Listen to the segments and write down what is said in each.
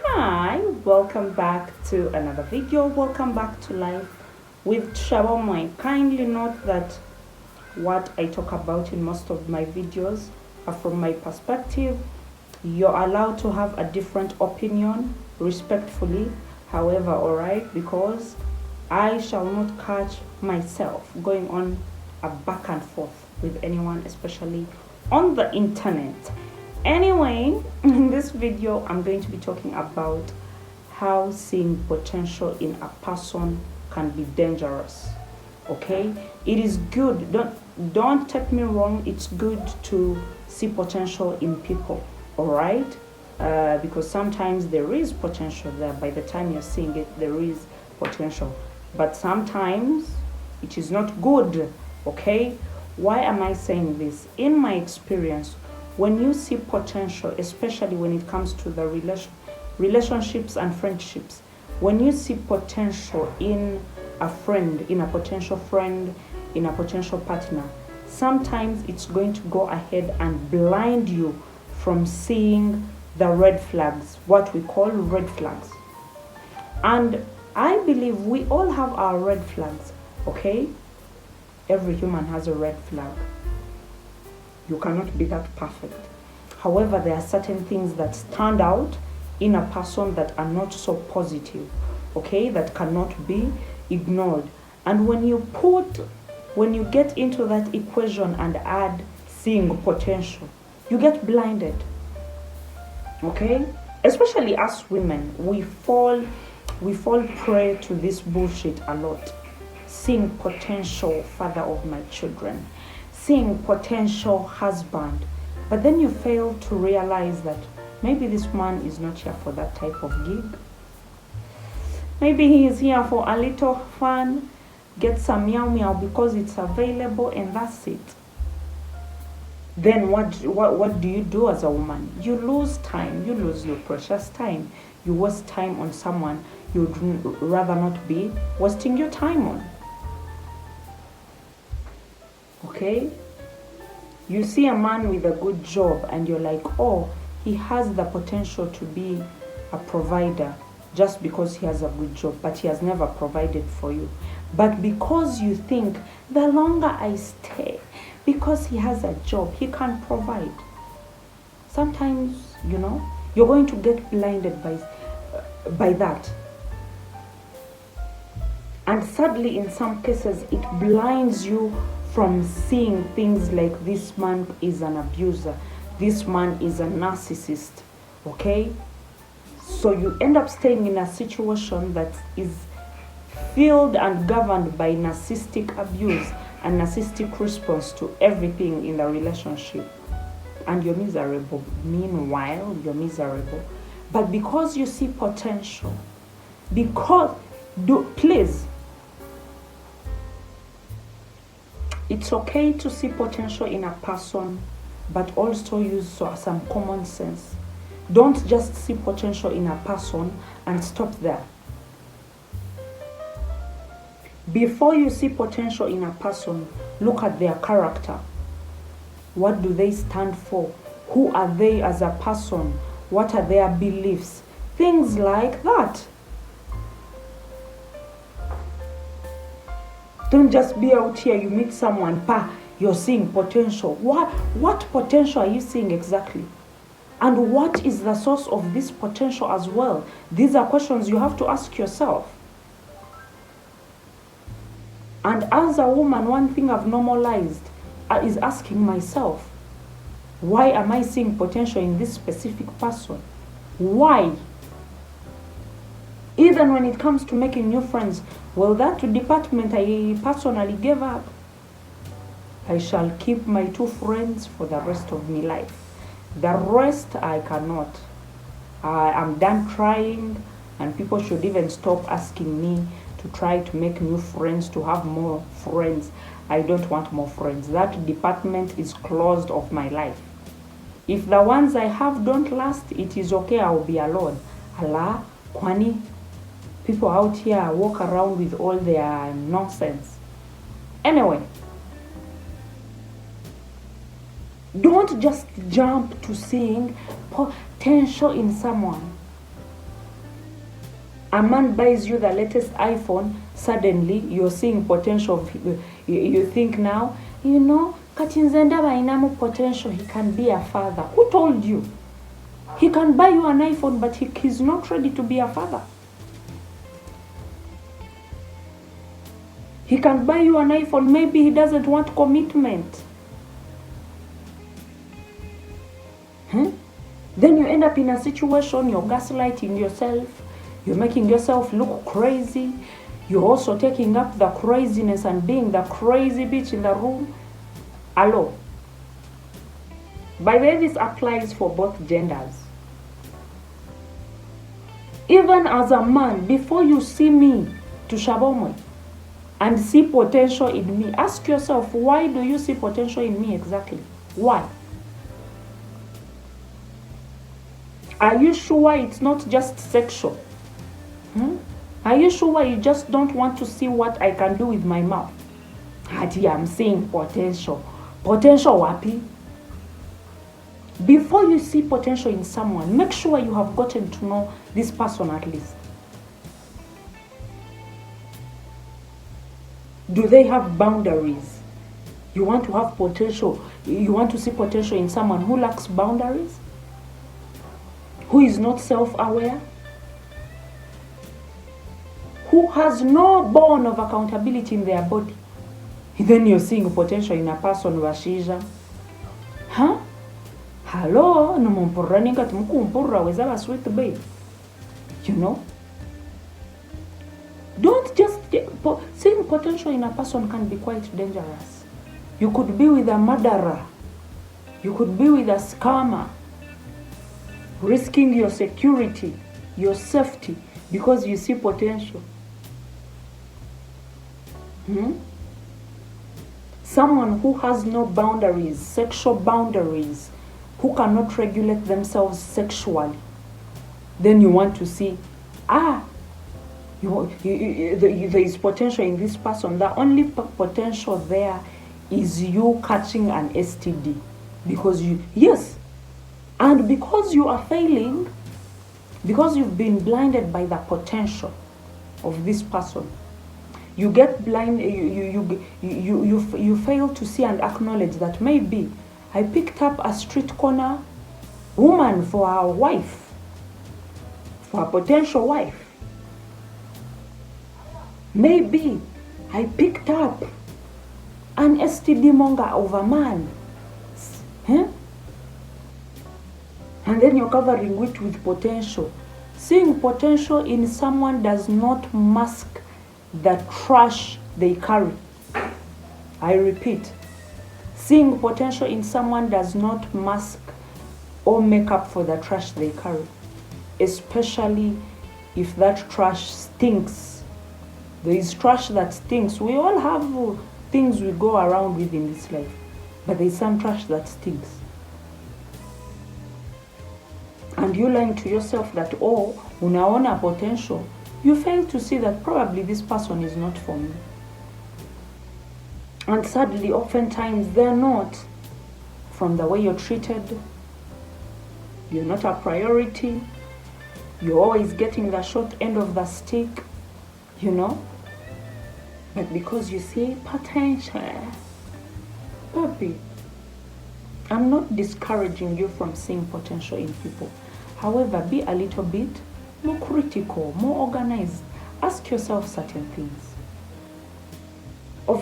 Hi, welcome back to another video. Welcome back to Life with Shabomoy. Kindly note that what I talk about in most of my videos are from my perspective. You're allowed to have a different opinion respectfully, however, alright, because I shall not catch myself going on a back and forth with anyone, especially on the internet. Anyway, in this video, I'm going to be talking about how seeing potential in a person can be dangerous. Okay, it is good. Don't take me wrong. It's good to see potential in people. All right, because sometimes there is potential there. By the time you're seeing it, there is potential, but sometimes it is not good. Okay, why am I saying this? In my experience, when you see potential, especially when it comes to the relationships and friendships, when you see potential in a friend, in a potential friend, in a potential partner, sometimes it's going to go ahead and blind you from seeing the red flags, what we call red flags. And I believe we all have our red flags, okay? Every human has a red flag. You cannot be that perfect. However, there are certain things that stand out in a person that are not so positive, okay, that cannot be ignored. And when you get into that equation and add seeing potential, you get blinded, okay? Especially us women, we fall prey to this bullshit a lot. Seeing potential father of my children, seeing potential husband, but then you fail to realize that maybe this man is not here for that type of gig. Maybe he is here for a little fun, get some meow meow because it's available, and that's it. Then what do you do as a woman? You lose time. You lose your precious time. You waste time on someone you'd rather not be wasting your time on. Okay? You see a man with a good job and you're like, oh, he has the potential to be a provider just because he has a good job, but he has never provided for you. But because you think the longer I stay, because he has a job, he can provide. Sometimes, you're going to get blinded by that. And sadly, in some cases, it blinds you from seeing things like this man is an abuser, this man is a narcissist, okay? So you end up staying in a situation that is filled and governed by narcissistic abuse and narcissistic response to everything in the relationship. And you're miserable. Meanwhile, you're miserable. But because you see potential, please, it's okay to see potential in a person, but also use some common sense. Don't just see potential in a person and stop there. Before you see potential in a person, look at their character. What do they stand for? Who are they as a person? What are their beliefs? Things like that. Don't just be out here, you meet someone, you're seeing potential. What potential are you seeing exactly? And what is the source of this potential as well? These are questions you have to ask yourself. And as a woman, one thing I've normalized is asking myself, why am I seeing potential in this specific person? Why? Even when it comes to making new friends, well, that department I personally gave up. I shall keep my 2 friends for the rest of my life. The rest I cannot. I am done trying, and people should even stop asking me to try to make new friends, to have more friends. I don't want more friends. That department is closed off my life. If the ones I have don't last, it is okay, I'll be alone. Allah, kwani? People out here walk around with all their nonsense. Anyway, don't just jump to seeing potential in someone. A man buys you the latest iPhone, suddenly you're seeing potential. You think now, Katinzenda Bainamu potential, he can be a father. Who told you? He can buy you an iPhone, but he's not ready to be a father. He can buy you an iPhone, maybe he doesn't want commitment. Then you end up in a situation, you're gaslighting yourself, you're making yourself look crazy, you're also taking up the craziness and being the crazy bitch in the room. Hello. By the way, this applies for both genders. Even as a man, before you see me to Shabomwe and see potential in me, ask yourself, why do you see potential in me exactly? Why? Are you sure it's not just sexual? Are you sure you just don't want to see what I can do with my mouth? Hati, I'm seeing potential. Potential wapi? Before you see potential in someone, make sure you have gotten to know this person at least. Do they have boundaries? You want to have potential. You want to see potential in someone who lacks boundaries? Who is not self-aware? Who has no bone of accountability in their body? Then you're seeing potential in a person washisha. Hello, no mumpuraninga tumukumpura wezaba sweet babe. Don't just seeing potential in a person can be quite dangerous. You could be with a murderer. You could be with a scammer, risking your security, your safety, because you see potential. Someone who has no boundaries, sexual boundaries, who cannot regulate themselves sexually, then you want to see, there is potential in this person. The only potential there is you catching an STD. Because and because you are failing, because you've been blinded by the potential of this person, you get blind, you fail to see and acknowledge that maybe I picked up a street corner woman for a wife, for a potential wife. Maybe I picked up an STD monger of a man. And then you're covering it with potential. Seeing potential in someone does not mask the trash they carry. I repeat, seeing potential in someone does not mask or make up for the trash they carry, especially if that trash stinks. There is trash that stinks. We all have things we go around with in this life, but there is some trash that stinks. And you lying to yourself that, unaona potential, you fail to see that probably this person is not for me. And sadly, oftentimes they're not. From the way you're treated, you're not a priority, you're always getting the short end of the stick, But because you see potential, puppy, I'm not discouraging you from seeing potential in people. However, be a little bit more critical, more organized. Ask yourself certain things.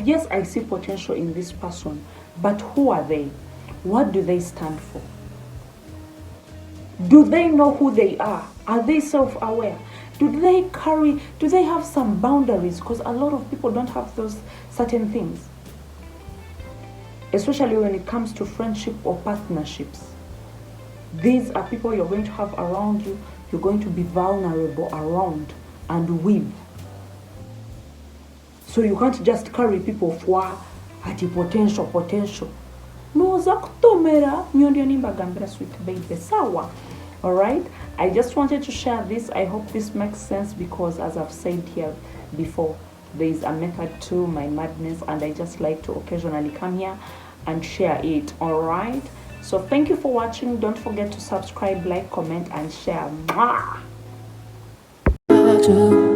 Yes, I see potential in this person, but who are they? What do they stand for? Do they know who they are? Are they self-aware? Do they have some boundaries? Because a lot of people don't have those certain things. Especially when it comes to friendship or partnerships. These are people you're going to have around you, you're going to be vulnerable around and with. So you can't just carry people for potential. No, zakutomera, nyondio nimba gambira sweet baby, sawa. Alright, I just wanted to share this. I hope this makes sense because as I've said here before, there is a method to my madness and I just like to occasionally come here and share it. Alright, so thank you for watching. Don't forget to subscribe, like, comment and share. Mwah! do.